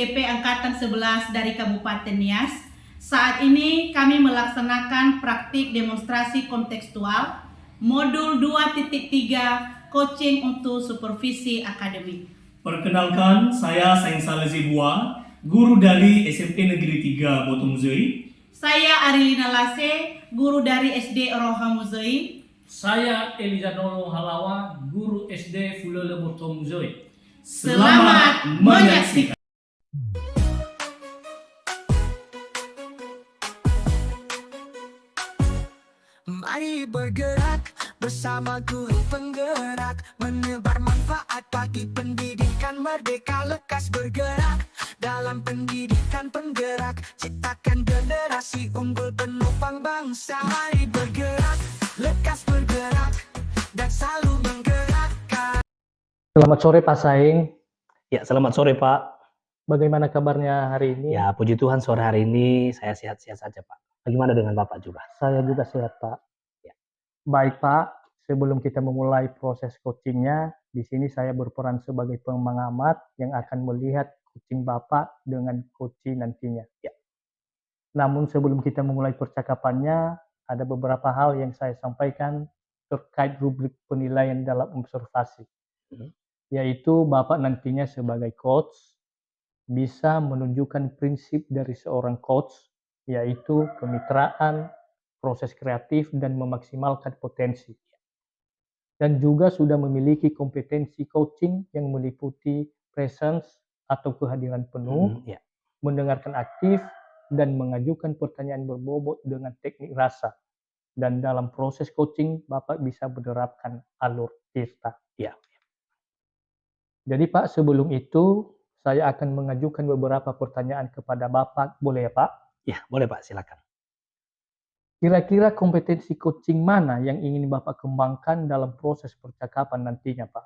PGP Angkatan 11 dari Kabupaten Nias. Saat ini kami melaksanakan praktik demonstrasi kontekstual modul 2.3 coaching untuk supervisi akademik. Perkenalkan, saya Sains Salezi Bua, guru dari SMP Negeri 3 Botomuzoi. Saya Arilina Lase, guru dari SD Roha Muzoi. Saya Elizanolo Halawa, guru SD Fulele Botomuzoi. Selamat menyaksikan. Mari bergerak bersama guru penggerak, menebar manfaat bagi pendidikan merdeka. Lekas bergerak dalam pendidikan penggerak, ciptakan generasi unggul penopang bangsa. Mari bergerak, lekas bergerak, dan selalu menggerakkan. Selamat sore Pak Saing. Ya, selamat sore Pak. Bagaimana kabarnya hari ini? Ya, puji Tuhan sore hari ini saya sehat-sehat saja Pak. Bagaimana dengan Bapak juga? Saya juga sehat Pak. Ya. Baik Pak, sebelum kita memulai proses coachingnya, di sini saya berperan sebagai pengamat yang akan melihat coaching Bapak dengan coaching nantinya. Ya. Namun sebelum kita memulai percakapannya, ada beberapa hal yang saya sampaikan terkait rubrik penilaian dalam observasi. Yaitu Bapak nantinya sebagai coach bisa menunjukkan prinsip dari seorang coach, yaitu kemitraan, proses kreatif, dan memaksimalkan potensi. Dan juga sudah memiliki kompetensi coaching yang meliputi presence atau kehadiran penuh, mendengarkan aktif, dan mengajukan pertanyaan berbobot dengan teknik rasa. Dan dalam proses coaching, Bapak bisa menerapkan alur cerita. Ya. Jadi Pak, sebelum itu, saya akan mengajukan beberapa pertanyaan kepada Bapak. Boleh ya Pak? Ya, boleh Pak, silakan. Kira-kira kompetensi coaching mana yang ingin Bapak kembangkan dalam proses percakapan nantinya Pak?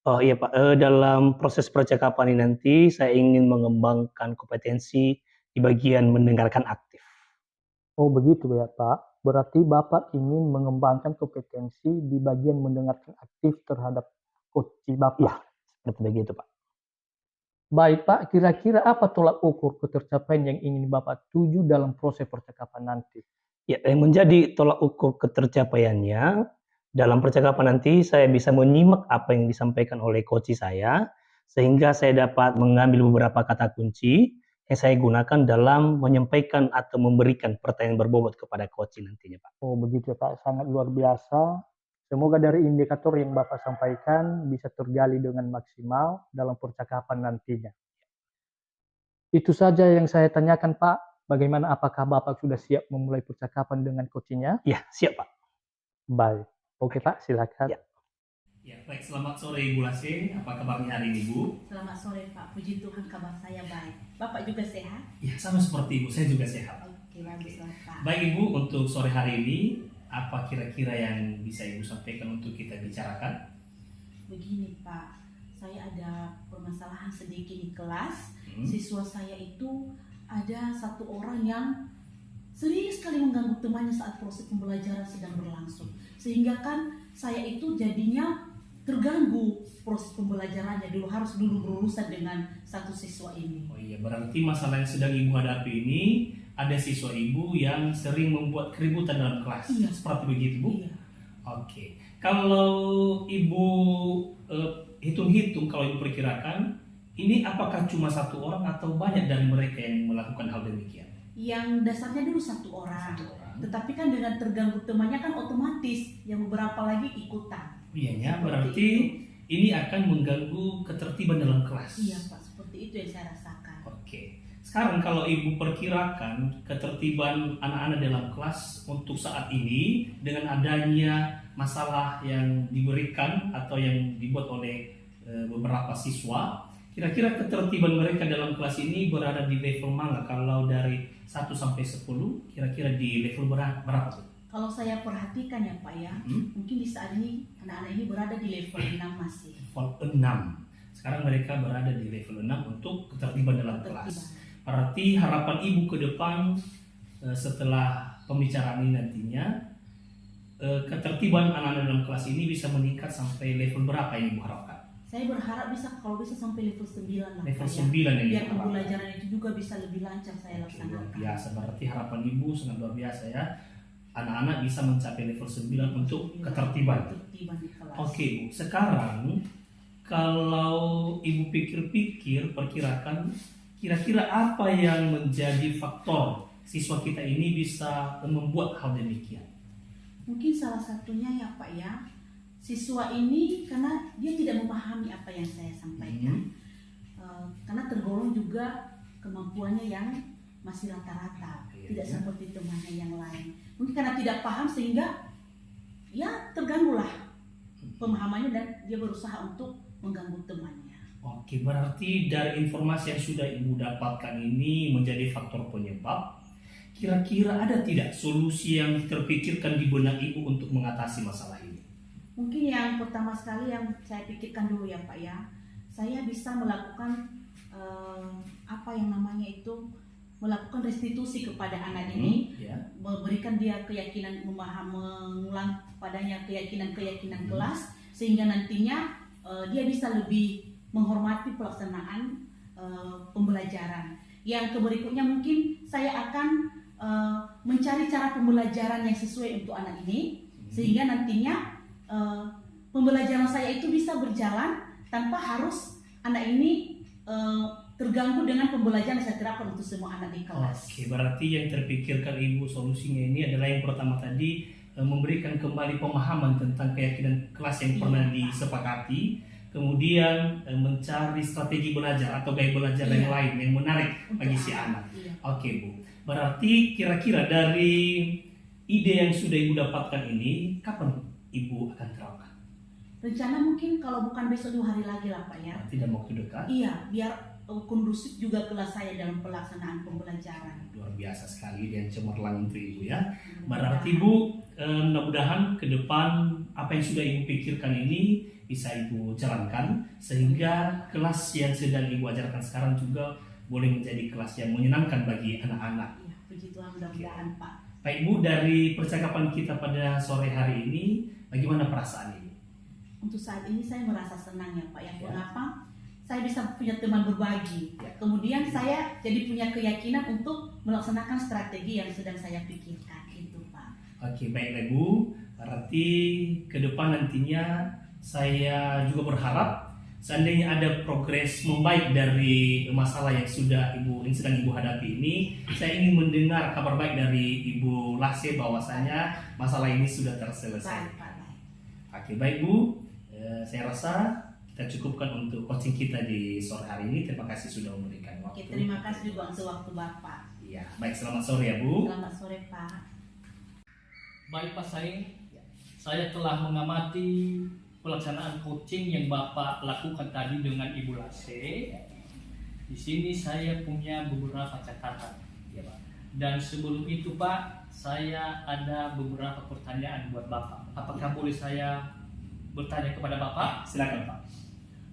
Oh iya Pak, dalam proses percakapan ini nanti saya ingin mengembangkan kompetensi di bagian mendengarkan aktif. Oh begitu ya Pak. Berarti Bapak ingin mengembangkan kompetensi di bagian mendengarkan aktif terhadap coaching Bapak. Ya, seperti begitu Pak. Baik Pak, kira-kira apa tolak ukur ketercapaian yang ingin Bapak tuju dalam proses percakapan nanti? Ya, yang menjadi tolak ukur ketercapaiannya dalam percakapan nanti saya bisa menyimak apa yang disampaikan oleh coach saya sehingga saya dapat mengambil beberapa kata kunci yang saya gunakan dalam menyampaikan atau memberikan pertanyaan berbobot kepada coach nantinya Pak. Oh begitu ya Pak, sangat luar biasa. Semoga dari indikator yang Bapak sampaikan bisa tergali dengan maksimal dalam percakapan nantinya. Itu saja yang saya tanyakan Pak. Bagaimana, apakah Bapak sudah siap memulai percakapan dengan coachingnya? Ya, siap Pak. Baik. Oke Pak, silakan. Ya. Ya, baik, selamat sore Ibu Lase. Apa kabarnya hari ini Bu? Selamat sore Pak, puji Tuhan kabar saya baik. Bapak juga sehat? Ya, sama seperti Ibu, saya juga sehat. Oke, baguslah Pak. Baik Ibu, untuk sore hari ini, apa kira-kira yang bisa Ibu sampaikan untuk kita bicarakan? Begini Pak, saya ada permasalahan sedikit di kelas. Siswa saya itu ada satu orang yang sering sekali mengganggu temannya saat proses pembelajaran sedang berlangsung. Sehingga kan saya itu jadinya terganggu proses pembelajarannya. Harus berurusan dengan satu siswa ini. Oh iya, berarti masalah yang sedang Ibu hadapi ini ada siswa Ibu yang sering membuat keributan dalam kelas. Iya. Seperti begitu Bu? Iya. Oke. Kalau Ibu hitung-hitung, kalau Ibu perkirakan, ini apakah cuma satu orang atau banyak dari mereka yang melakukan hal demikian? Yang dasarnya dulu satu orang. Tetapi kan dengan terganggu temannya kan otomatis yang beberapa lagi ikutan. Iyanya, berarti ini akan mengganggu ketertiban dalam kelas. Iya Pak, seperti itu yang saya rasakan. Oke. Sekarang kalau Ibu perkirakan ketertiban anak-anak dalam kelas untuk saat ini dengan adanya masalah yang diberikan atau yang dibuat oleh beberapa siswa, kira-kira ketertiban mereka dalam kelas ini berada di level mana? Kalau dari 1 sampai 10, kira-kira di level berapa tuh? Kalau saya perhatikan ya Pak ya, mungkin di saat ini anak-anak ini berada di level 6 masih. Level 6. Sekarang mereka berada di level 6 untuk ketertiban dalam kelas. Berarti harapan Ibu ke depan setelah pembicaraan ini nantinya, ketertiban anak-anak dalam kelas ini bisa meningkat sampai level berapa yang Ibu harapkan? Saya berharap kalau bisa sampai level 9 lah Level Pak, 9 ya. biar Ibu. pembelajaran itu juga bisa lebih lancar saya Luar laksanakan. biasa, berarti harapan Ibu sangat luar biasa ya. Anak-anak bisa mencapai level 9 untuk ketertiban. Ketertiban di kelas. Oke Bu, sekarang kalau Ibu pikir-pikir, perkirakan kira-kira apa yang menjadi faktor siswa kita ini bisa membuat hal demikian? Mungkin salah satunya ya Pak ya, siswa ini karena dia tidak memahami apa yang saya sampaikan. Karena tergolong juga kemampuannya yang masih rata-rata, tidak seperti temannya yang lain. Mungkin karena tidak paham sehingga ya terganggulah pemahamannya dan dia berusaha untuk mengganggu temannya. Oke, berarti dari informasi yang sudah Ibu dapatkan ini menjadi faktor penyebab. Kira-kira ada tidak solusi yang terpikirkan di benak Ibu untuk mengatasi masalah ini? Mungkin yang pertama sekali yang saya pikirkan dulu ya Pak ya, saya bisa melakukan melakukan restitusi kepada anak ini, memberikan dia keyakinan, mengulang padanya keyakinan kelas, sehingga nantinya dia bisa lebih menghormati pelaksanaan pembelajaran. Yang berikutnya mungkin saya akan mencari cara pembelajaran yang sesuai untuk anak ini, sehingga nantinya pembelajaran saya itu bisa berjalan tanpa harus anak ini terganggu dengan pembelajaran yang saya terapkan untuk semua anak di kelas. Oke, berarti yang terpikirkan Ibu solusinya ini adalah yang pertama tadi, memberikan kembali pemahaman tentang keyakinan kelas yang pernah disepakati, kemudian mencari strategi belajar atau gaya belajar yang lain yang menarik bagi si anak. Oke Bu, berarti kira-kira dari ide yang sudah Ibu dapatkan ini, kapan Ibu akan terapkan? Rencana mungkin kalau bukan besok 2 hari lagi lah Pak ya. Tidak waktu dekat? Iya, biar kondusif juga kelas saya dalam pelaksanaan pembelajaran. Luar biasa sekali dan cemerlang untuk Ibu ya. Berarti Bu, mudah-mudahan ke depan apa yang sudah Ibu pikirkan ini bisa Ibu jalankan, sehingga kelas yang sedang Ibu ajarkan sekarang juga boleh menjadi kelas yang menyenangkan bagi anak-anak. Ya, puji Tuhan, mudah-mudahan Pak. Baik Bu, dari percakapan kita pada sore hari ini, bagaimana perasaan Ibu? Untuk saat ini saya merasa senang ya Pak. Yang mengapa? Saya bisa punya teman berbagi. Kemudian saya jadi punya keyakinan untuk melaksanakan strategi yang sedang saya pikirkan. Itu Pak. Oke, baiklah Bu. Berarti ke depan nantinya saya juga berharap seandainya ada progres membaik dari masalah yang sedang Ibu hadapi ini, saya ingin mendengar kabar baik dari Ibu Lase bahwasanya masalah ini sudah terselesai. Oke, baik Bu. Saya rasa kita cukupkan untuk coaching kita di sore hari ini. Terima kasih sudah memberikan waktu. Oke, terima kasih juga untuk waktu Bapak. Iya, baik, selamat sore ya Bu. Selamat sore Pak. Baik Pak Saing, saya telah mengamati pelaksanaan coaching yang Bapak lakukan tadi dengan Ibu Lase. Di sini saya punya beberapa catatan. Ya, Pak. Dan sebelum itu Pak, saya ada beberapa pertanyaan buat Bapak. Apakah boleh saya bertanya kepada Bapak? Silakan Pak.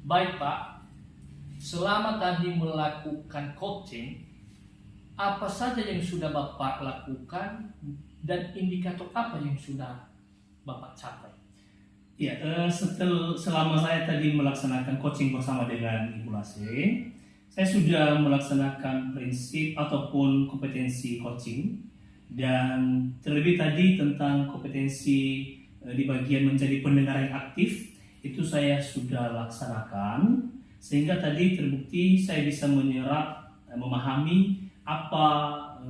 Baik Pak, selama tadi melakukan coaching, apa saja yang sudah Bapak lakukan dan indikator apa yang sudah Bapak capai? Ya, selama saya tadi melaksanakan coaching bersama dengan Ibu Lase, saya sudah melaksanakan prinsip ataupun kompetensi coaching, dan terlebih tadi tentang kompetensi di bagian menjadi pendengar yang aktif, itu saya sudah laksanakan, sehingga tadi terbukti saya bisa menyerap, memahami apa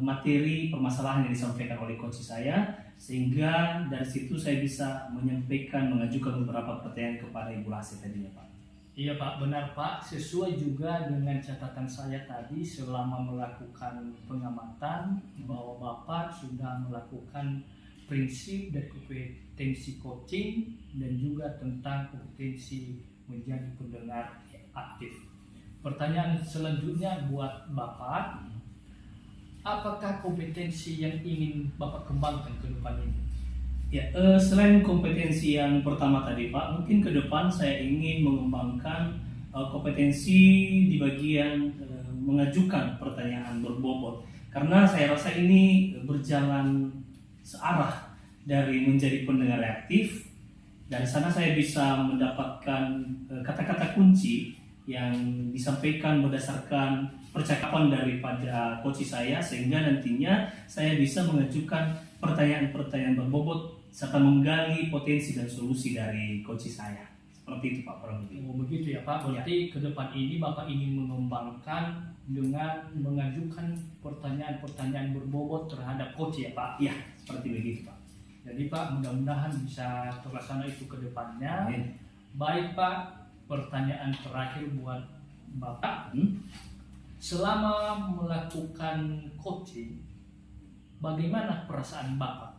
materi permasalahan yang disampaikan oleh coach saya, sehingga dari situ saya bisa mengajukan beberapa pertanyaan kepada Ibu Lase tadinya Pak. Iya Pak, benar Pak, sesuai juga dengan catatan saya tadi selama melakukan pengamatan bahwa Bapak sudah melakukan prinsip dan kompetensi coaching dan juga tentang kompetensi menjadi pendengar aktif. Pertanyaan selanjutnya buat Bapak, apakah kompetensi yang ingin Bapak kembangkan ke depan ini? Ya, selain kompetensi yang pertama tadi Pak, mungkin ke depan saya ingin mengembangkan kompetensi di bagian mengajukan pertanyaan berbobot, karena saya rasa ini berjalan searah dari menjadi pendengar aktif Dari sana saya bisa mendapatkan kata-kata kunci yang disampaikan berdasarkan percakapan daripada coach saya, sehingga nantinya saya bisa mengajukan pertanyaan-pertanyaan berbobot serta menggali potensi dan solusi dari coach saya. Seperti itu Pak, kurang lebih. Oh, begitu ya Pak. Berarti ke depan ini Bapak ingin mengembangkan dengan mengajukan pertanyaan-pertanyaan berbobot terhadap coach ya Pak. Iya, seperti begitu Pak. Jadi Pak, mudah-mudahan bisa terlaksana itu ke depannya. Amin. Baik Pak, pertanyaan terakhir buat Bapak. Selama melakukan coaching, bagaimana perasaan Bapak?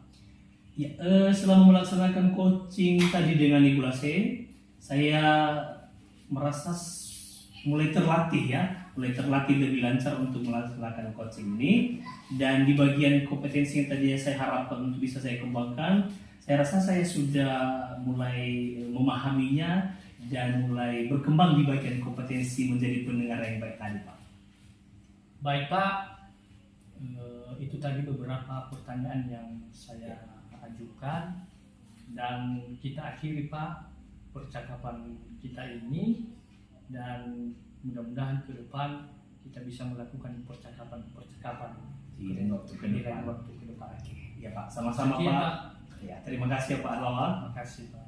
Ya, selama melaksanakan coaching tadi dengan Ibu Lase, saya merasa mulai terlatih lebih lancar untuk melaksanakan coaching ini. Dan di bagian kompetensi yang tadi saya harapkan untuk bisa saya kembangkan, saya rasa saya sudah mulai memahaminya dan mulai berkembang di bagian kompetensi menjadi pendengar yang baik tadi Pak. Baik Pak, itu tadi beberapa pertanyaan yang saya ajukan, dan kita akhiri Pak percakapan kita ini, dan mudah-mudahan ke depan kita bisa melakukan percakapan Di lain waktu ke depan. waktu ke depan. Ya Pak, sama-sama Sekian, Pak. Ya, terima kasih Pak Lawal. Terima kasih Pak.